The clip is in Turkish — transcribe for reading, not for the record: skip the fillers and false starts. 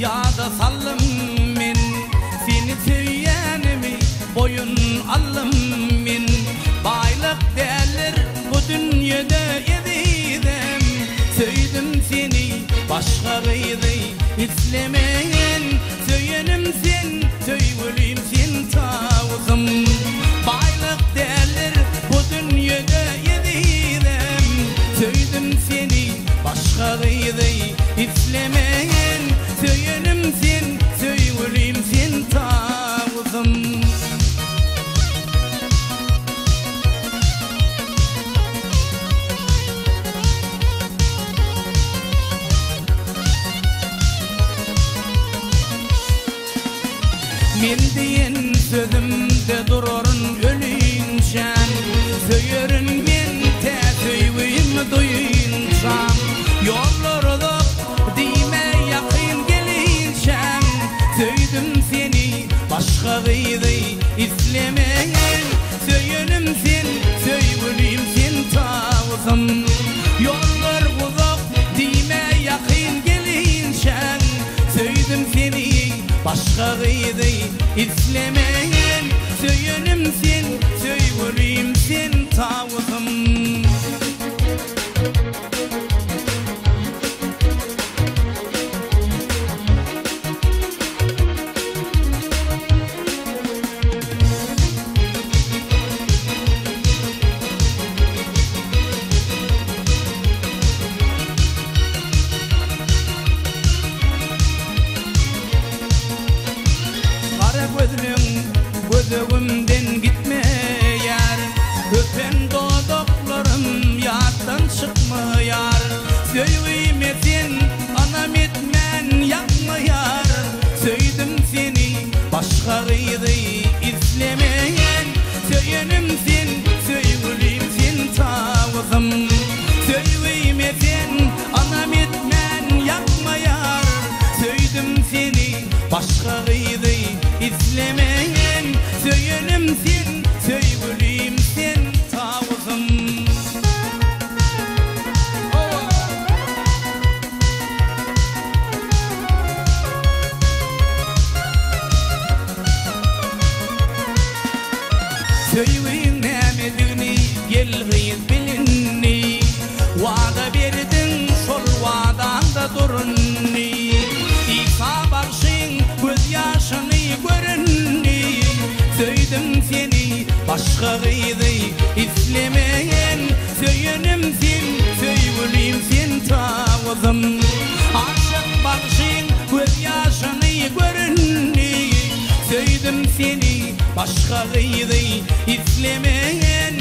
ya da sallım men seni söyyenimi boyun allım men baylık derler bu dünyada edidem söyledim seni başka gıydı islemeyen söylenim sen söyleyim sen tavızım baylık derler bu dünyada edidem söyledim seni başka gıydı islemeyen söylenim sen söyleyim sen tavızım men diyen sözümde dururun ölünçen söyörün men te söyleyim duyunçam yollarda dime yakın gelinçen söyledim seni başka gıydı islemeyen söylenim sen söyleyim sen tavızım yollar uzak dime yakın gelinçen söyledim seni başka gıydı islemeyen söylenim sen söyleyim sen tavızım gözümden gitme yar öpen dodaklarım yattan çıkma yar söyleyim etsin anam etmen yapma yar söyledim seni başka gıydı islemeyen söylenim sen söyleyim sen tavızım söyleyim etsin anam etmen yapma yar söyledim seni başka gıydı islemeyen söylenim sen söyleyim sen tavızım söyleyim nemedini gel gıyız bilinni vaada verdin sol vaadanda durunni İsa barşın göz yaşını görünni söyledim seni başka gıydı islemeyen söylenim sen söyleyim sen tavızım aşık barşın göz yaşını görünni söyledim seni başka gıydı islemeyen